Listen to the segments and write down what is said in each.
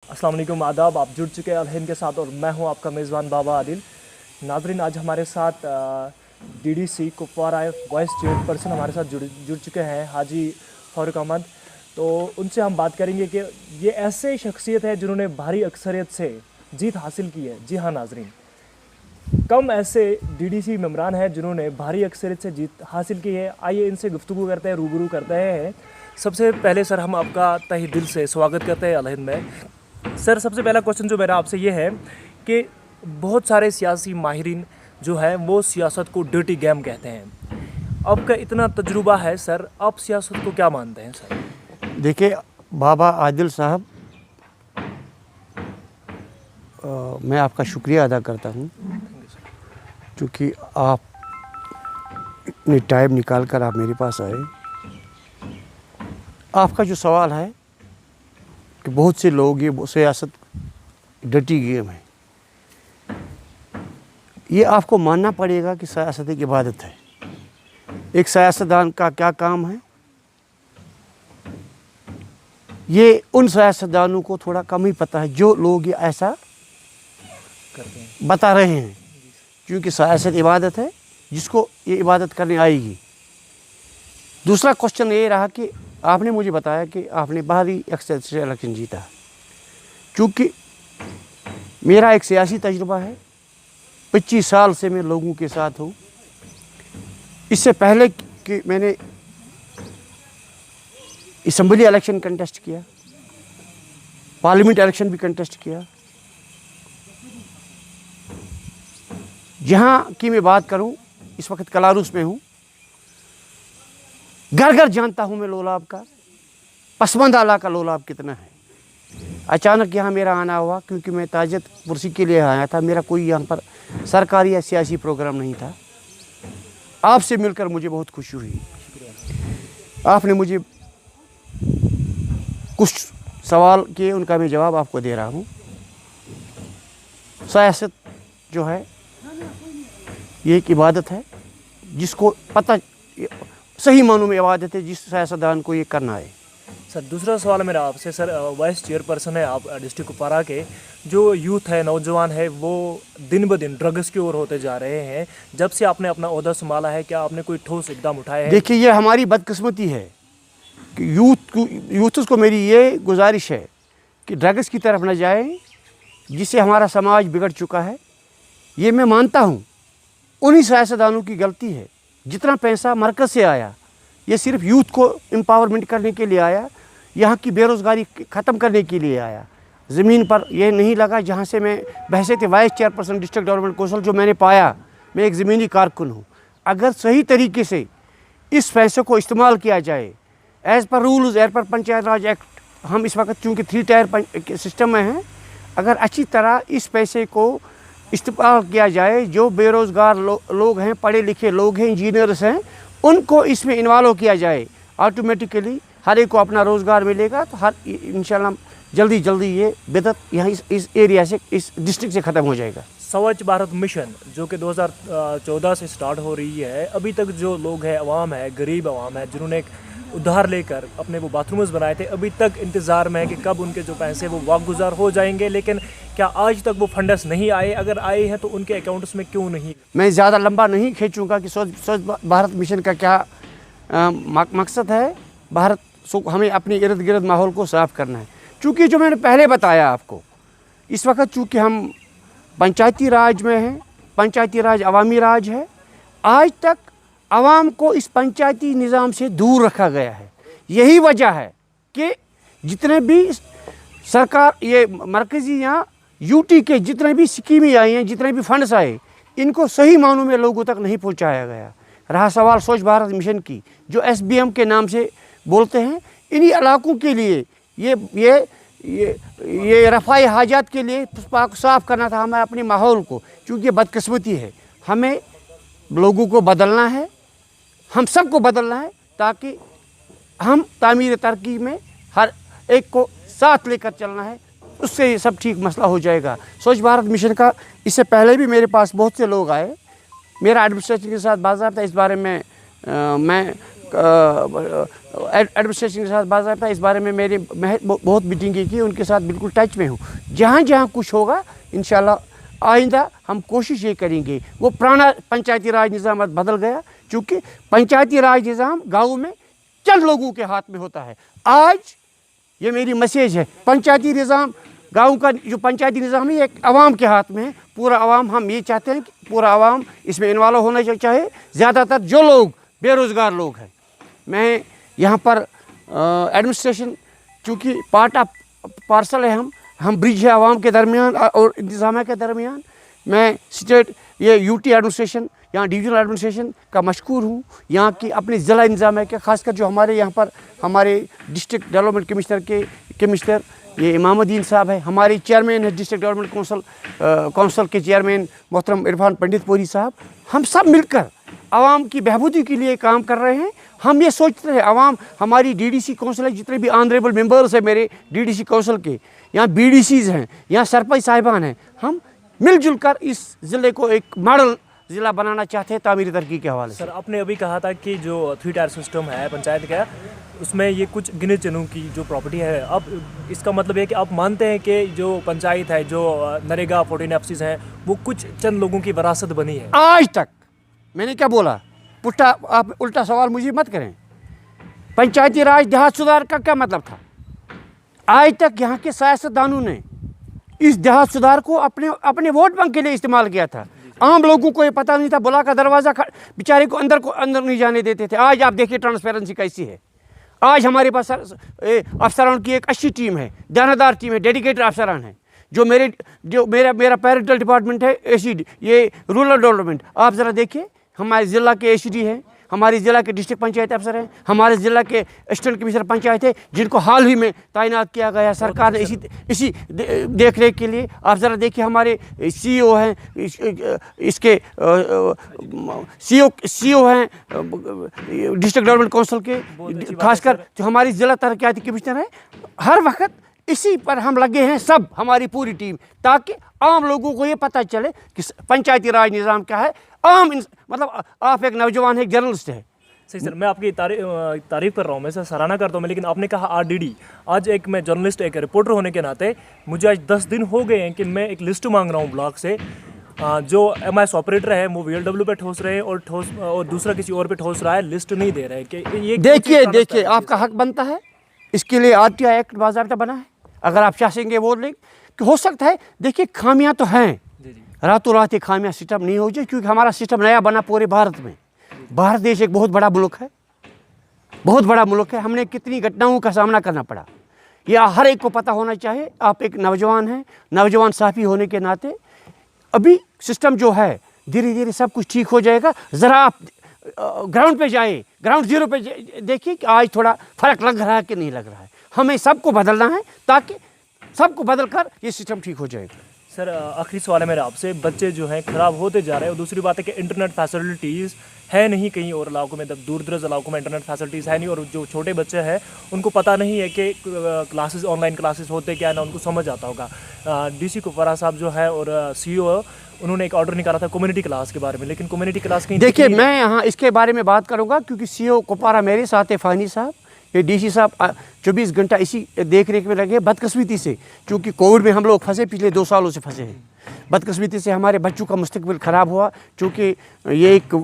अस्सलाम वालेकुम, आदाब। आप जुड़ चुके हैं अल हिंद के साथ और मैं हूं आपका मेज़बान बाबा आदिल। नाजरीन, आज हमारे साथ डीडीसी कुपवारा वाइस चेयरपर्सन हमारे साथ जुड़ चुके हैं हाजी फारूक अहमद। तो उनसे हम बात करेंगे कि ये ऐसे शख्सियत है जिन्होंने भारी अक्सरियत से जीत हासिल की है। जी हाँ नाजरीन, कम ऐसे डीडीसी मेंबरान हैं जिन्होंने भारी अक्सरियत से जीत हासिल की है। आइए इनसे गुफ्तगू करते हैं, रूबरू करते हैं। सबसे पहले सर, हम आपका तहे दिल से स्वागत करते हैं अल हिंद में। सर, सबसे पहला क्वेश्चन जो मेरा आपसे ये है कि बहुत सारे सियासी माहिरीन जो है वो सियासत को डर्टी गेम कहते हैं। आपका इतना तजुर्बा है सर, आप सियासत को क्या मानते हैं सर? देखिए बाबा आदिल साहब, मैं आपका शुक्रिया अदा करता हूँ क्योंकि आप इतने टाइम निकाल कर आप मेरे पास आए। आपका जो सवाल है कि बहुत से लोग ये सियासत डर्टी गेम है, ये आपको मानना पड़ेगा कि सियासत एक इबादत है। एक सियासतदान का क्या काम है, ये उन सियासतदानों को थोड़ा कम ही पता है जो लोग ये ऐसा करते हैं, बता रहे हैं, क्योंकि सियासत इबादत है जिसको ये इबादत करने आएगी। दूसरा क्वेश्चन ये रहा कि आपने मुझे बताया कि आपने भारी अक्सर से इलेक्शन जीता। क्योंकि मेरा एक सियासी तजुर्बा है, 25 साल से मैं लोगों के साथ हूँ। इससे पहले कि मैंने असम्बली इलेक्शन कंटेस्ट किया, पार्लियामेंट इलेक्शन भी कंटेस्ट किया। जहाँ की मैं बात करूँ, इस वक्त कलारूस में हूँ। घर घर जानता हूँ मैं लोलाब का, पसमंद आला का लोलाब कितना है। अचानक यहाँ मेरा आना हुआ क्योंकि मैं ताजत कुर्सी के लिए आया था। मेरा कोई यहाँ पर सरकारी या सियासी प्रोग्राम नहीं था। आपसे मिलकर मुझे बहुत खुशी हुई। आपने मुझे कुछ सवाल किए, उनका मैं जवाब आपको दे रहा हूँ। सियासत जो है ये एक इबादत है, जिसको पता सही मानों में इबादत है, जिस सियासतदान को ये करना है। सर, दूसरा सवाल मेरा आपसे, सर वाइस चेयरपर्सन है आप डिस्ट्रिक्ट कुपवारा के। जो यूथ है, नौजवान है, वो दिन ब दिन ड्रग्स की ओर होते जा रहे हैं। जब से आपने अपना ओहदा संभाला है, क्या आपने कोई ठोस इकदाम उठाए हैं? देखिए, ये हमारी बदकिस्मती है कि यूथ को मेरी ये गुजारिश है कि ड्रग्स की तरफ न जाए, जिससे हमारा समाज बिगड़ चुका है। ये मैं मानता हूँ उन्हीं सियासतदानों की गलती है। जितना पैसा मरकज़ से आया, ये सिर्फ यूथ को एम्पावरमेंट करने के लिए आया, यहाँ की बेरोज़गारी ख़त्म करने के लिए आया। ज़मीन पर यह नहीं लगा। जहाँ से मैं बहसीत vice chairperson district development council जो मैंने पाया, मैं एक ज़मीनी कारकुन हूँ। अगर सही तरीके से इस पैसे को इस्तेमाल किया जाए as per rules, as per panchayat राज एक्ट, हम इस वक्त चूँकि 3 टायर सिस्टम में हैं, अगर अच्छी तरह इस पैसे को इस्तेमाल किया जाए, जो बेरोज़गार लोग हैं, पढ़े लिखे लोग हैं, इंजीनियर्स हैं, उनको इसमें इन्वॉल्व किया जाए, ऑटोमेटिकली हर एक को अपना रोज़गार मिलेगा। तो हर इंशाल्लाह जल्दी ये बिदअत यहाँ इस एरिया से, इस डिस्ट्रिक्ट से ख़त्म हो जाएगा। स्वच्छ भारत मिशन जो कि 2014 से स्टार्ट हो रही है, अभी तक जो लोग हैं, अवाम है, गरीब अवाम है, जिन्होंने एक उधार लेकर अपने वो बाथरूम्स बनाए थे, अभी तक इंतज़ार में है कि कब उनके जो पैसे वो वाकगुजार हो जाएंगे। लेकिन क्या आज तक वो फंड्स नहीं आए? अगर आए हैं तो उनके अकाउंट्स में क्यों नहीं? मैं ज़्यादा लंबा नहीं खींचूँगा कि स्वच्छ भारत मिशन का क्या मकसद है। हमें अपने इर्द गिर्द माहौल को साफ़ करना है। चूँकि जो मैंने पहले बताया आपको, इस वक्त चूँकि हम पंचायती राज में हैं, पंचायती राज अवामी राज है, आज तक आवाम को इस पंचायती निज़ाम से दूर रखा गया है। यही वजह है कि जितने भी सरकार, ये मरकज़ी या यूटी के जितने भी स्कीमें आई हैं, जितने भी फंड्स आए, इनको सही मानों में लोगों तक नहीं पहुंचाया गया। रहा सवाल स्वच्छ भारत मिशन की, जो SBM के नाम से बोलते हैं, इन्हीं इलाकों के लिए ये रफ़ाई हाजात के लिए साफ़ करना था हमें अपने माहौल को। चूँकि बदकिस्मती है, हमें लोगों को बदलना है, हम सबको बदलना है, ताकि हम तामीर तरक्की में हर एक को साथ लेकर चलना है। उससे सब ठीक मसला हो जाएगा। स्वच्छ भारत मिशन का इससे पहले भी मेरे पास बहुत से लोग आए, मेरा एडमिनिस्ट्रेशन के साथ बाज़ाब्ता इस बारे में मैं एडमिनिस्ट्रेशन के साथ बात इस बारे में मेरे बहुत मीटिंगें की, उनके साथ बिल्कुल टच में हूँ। जहाँ जहाँ कुछ होगा इंशाल्लाह आइंदा हम कोशिश ये करेंगे। वो पुराना पंचायती राज निज़ाम बदल गया, चूँकि पंचायती राज निज़ाम गाँव में चंद लोगों के हाथ में होता है। आज ये मेरी मैसेज है, पंचायती निज़ाम गाँव का जो पंचायती निज़ाम है एक आवाम के हाथ में है। पूरा आवाम, हम ये चाहते हैं कि पूरा आवाम इसमें इन्वॉल्व होना चाहिए। ज़्यादातर जो लोग बेरोज़गार लोग हैं, मैं यहाँ पर एडमिनिस्ट्रेशन चूँकि पार्ट ऑफ पार्सल है, हम ब्रिज है आवाम के दरमियान और इंतज़ामिया के दरमियान। मैं स्टेट ये यूटी एडमिनिस्ट्रेशन, यहाँ डिविजनल एडमिनिस्ट्रेशन का मशकूर हूँ। यहाँ की अपने ज़िला इंतज़ामिया के, ख़ासकर जो हमारे यहाँ पर हमारे डिस्ट्रिक्ट डेवलपमेंट कमिश्नर ये इमामुद्दीन साहब है, हमारे चेयरमैन है डिस्ट्रिक्ट डेवलपमेंट काउंसिल के चेयरमैन मोहतरम इरफान पंडित पुरी साहब, हम सब मिलकर आवाम की बहबूदी के लिए काम कर रहे हैं। हम ये सोचते हैं आवाम, हमारी डीडीसी काउंसिल है, जितने भी ऑनरेबल मेंबर्स हैं मेरे डीडीसी काउंसिल के, यहाँ बीडीसीज़ हैं, यहाँ सरपंच साहिबान हैं, हम मिलजुल कर इस ज़िले को एक मॉडल ज़िला बनाना चाहते हैं तामीरी तरक्की के हवाले से। सर, आपने अभी कहा था कि जो 3 टायर सिस्टम है पंचायत का, उसमें ये कुछ गिने चुनों की जो प्रॉपर्टी है, अब इसका मतलब ये कि आप मानते हैं कि जो पंचायत है, जो नरेगा 14 एफसीज हैं, वो कुछ चंद लोगों की विरासत बनी है? आज तक मैंने क्या बोला, पुट्टा आप उल्टा सवाल मुझे मत करें। पंचायती राज देहात सुधार का क्या मतलब था? आज तक यहाँ के सियासतदानों ने इस देहात सुधार को अपने वोट बैंक के लिए इस्तेमाल किया था। आम लोगों को ये पता नहीं था, बुला का दरवाज़ा बेचारे को अंदर नहीं जाने देते थे। आज आप देखिए ट्रांसपेरेंसी कैसी है। आज हमारे पास अफसरान की एक अच्छी टीम है, दानादार टीम है, डेडिकेटेड अफसरान है। जो मेरा पेरेंटल डिपार्टमेंट है, एसीडी, ये रूरल डेवलपमेंट, आप ज़रा देखिए, हमारे ज़िला के एसीडी हैं, हमारे ज़िला के डिस्ट्रिक्ट पंचायत अफसर हैं, हमारे ज़िला के असिस्टेंट कमिश्नर पंचायत है, जिनको हाल ही में तैनात किया गया सरकार ने इसी देख रेख के लिए। आप ज़रा देखिए, हमारे सीईओ हैं, इसके सीईओ हैं डिस्ट्रिक्ट डेवलपमेंट काउंसिल के, खासकर जो हमारी ज़िला तरक्याती कमिश्नर है। हर वक्त इसी पर हम लगे हैं, सब हमारी पूरी टीम, ताकि आम लोगों को ये पता चले कि पंचायती राज निज़ाम क्या है। मतलब आप एक नौजवान है, एक जर्नलिस्ट है। सही सर, मैं आपकी तारीफ कर रहा हूँ, मैं सर सराहना करता हूँ मैं, लेकिन आपने कहा आरडीडी। आज एक मैं जर्नलिस्ट, एक रिपोर्टर होने के नाते मुझे आज 10 दिन हो गए हैं कि मैं एक लिस्ट मांग रहा हूँ ब्लॉक से। जो एमआईएस ऑपरेटर है वो वीएलडब्ल्यू पे ठोस रहे हैं और दूसरा किसी और पे ठोस रहा है, लिस्ट नहीं दे रहे कि ये देखिए आपका हक बनता है, इसके लिए आरटीआई एक्ट बाज़ाब्ता बना है। अगर आप चाहेंगे वो कि हो सकता है, देखिए खामियां तो हैं, रातों रात ये खामियां सिस्टम नहीं हो जाए, क्योंकि हमारा सिस्टम नया बना पूरे भारत में। भारत देश एक बहुत बड़ा मुल्क है, बहुत बड़ा मुल्क है। हमने कितनी घटनाओं का सामना करना पड़ा, यह हर एक को पता होना चाहिए। आप एक नौजवान हैं, नौजवान साफ़ी होने के नाते अभी सिस्टम जो है धीरे धीरे सब कुछ ठीक हो जाएगा। ज़रा आप ग्राउंड पे जाए, ग्राउंड जीरो पे देखिए कि आज थोड़ा फ़र्क लग रहा है कि नहीं लग रहा है। हमें सबको बदलना है, ताकि सबको बदल कर ये सिस्टम ठीक हो जाएगा। सर, आखिरी सवाल है मेरा आपसे, बच्चे जो हैं ख़राब होते जा रहे हैं, और दूसरी बात है कि इंटरनेट फैसिलिटीज़ है नहीं कहीं और इलाकों में, दूर दराज इलाकों में इंटरनेट फैसिलिटीज़ है नहीं, और जो छोटे बच्चे हैं उनको पता नहीं है कि क्लासेस, ऑनलाइन क्लासेस होते क्या, ना उनको समझ आता होगा। डीसी कुपवारा साहब जो है और सीईओ, उन्होंने एक ऑर्डर निकाला था कम्युनिटी क्लास के बारे में, लेकिन कम्युनिटी क्लास कहीं देखिए, मैं यहाँ इसके बारे में बात करूँगा, क्योंकि सीईओ कुपवारा मेरे साथ है, फ़ानी साहब, ये डीसी साहब 24 घंटा इसी देख रेख में लगे। बदकिस्मती से, क्योंकि कोविड में हम लोग फंसे, पिछले 2 सालों से फंसे हैं, बदकिस्मती से हमारे बच्चों का मुस्तकबिल ख़राब हुआ, क्योंकि ये एक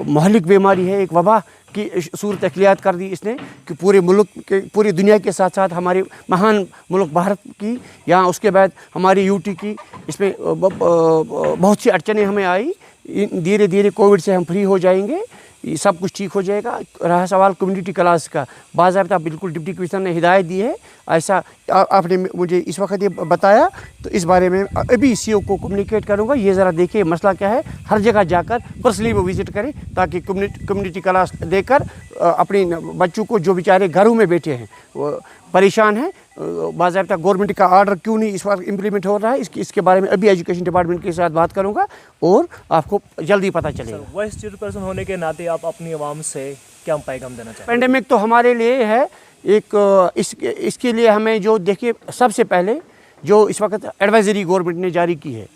महलिक बीमारी है, एक वबा की सूरत अख्तियार कर दी इसने, कि पूरे मुल्क के, पूरी दुनिया के साथ साथ हमारे महान मुल्क भारत की, यहाँ उसके बाद हमारी यूटी की, इसमें बहुत सी अड़चनें हमें आई। धीरे धीरे कोविड से हम फ्री हो जाएंगे, ये सब कुछ ठीक हो जाएगा। रहा सवाल कम्युनिटी क्लास का, बाज़ाब्ता बिल्कुल डिप्टी कमिश्नर ने हिदायत दी है, ऐसा आपने मुझे इस वक्त ये बताया, तो इस बारे में अभी सीईओ को कम्युनिकेट करूंगा। ये ज़रा देखिए मसला क्या है, हर जगह जाकर पर्सनली वो विज़िट करें, ताकि कम्युनिटी क्लास देकर अपने बच्चों को, जो बेचारे घरों में बैठे हैं, वो परेशान हैं, बाज़ाब्ता गवर्नमेंट का आर्डर क्यों नहीं इस बार इम्प्लीमेंट हो रहा है, इसके बारे में अभी एजुकेशन डिपार्टमेंट के साथ बात करूंगा और आपको जल्दी पता चलेगा। वाइस चेयरपर्सन होने के नाते आप अपनी आवाम से क्या पैगाम देना चाहते हैं? पेंडेमिक तो हमारे लिए है एक, इसके लिए हमें जो, देखिए सबसे पहले जो इस वक्त एडवाइजरी गवर्नमेंट ने जारी की है,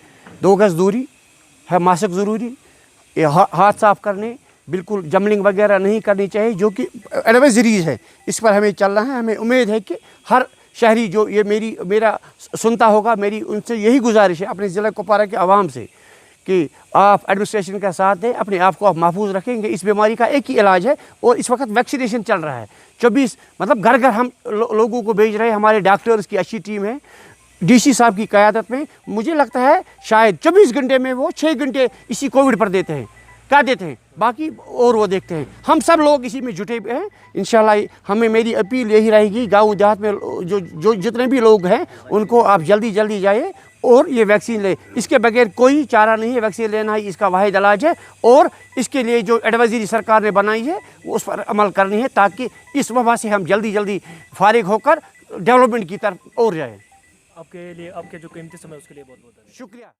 2 गज़ दूरी है, मास्क ज़रूरी, हाथ साफ़ करने, बिल्कुल जमलिंग वगैरह नहीं करनी चाहिए, जो कि एडवाइजरीज है, इस पर हमें चलना है। हमें उम्मीद है कि हर शहरी जो ये मेरा सुनता होगा, मेरी उनसे यही गुजारिश है अपने ज़िला कुपवारा के आवाम से कि आप एडमिनिस्ट्रेशन का साथ दें, अपने आप को आप महफूज रखेंगे। इस बीमारी का एक ही इलाज है और इस वक्त वैक्सीनेशन चल रहा है। 24 मतलब घर घर हम लोगों को भेज रहे हैं। हमारे डॉक्टर्स की अच्छी टीम है डीसी साहब की क़यादत में। मुझे लगता है शायद 24 घंटे में वो 6 घंटे इसी कोविड पर देते हैं, कर देते हैं, बाकी और वो देखते हैं। हम सब लोग इसी में जुटे हुए हैं। इंशाल्लाह हमें मेरी अपील यही रहेगी, गाँव देहात में जो जितने भी लोग हैं उनको आप जल्दी जल्दी जाइए और ये वैक्सीन ले। इसके बगैर कोई चारा नहीं है, वैक्सीन लेना ही इसका वाहिद इलाज है। और इसके लिए जो एडवाइजरी सरकार ने बनाई है वो उस पर अमल करनी है, ताकि इस वबा से हम जल्दी जल्दी फारिग होकर डेवलपमेंट की तरफ और जाएँ। आपके लिए आपके जो कीमती समय उसके लिए बहुत बहुत धन्यवाद। शुक्रिया।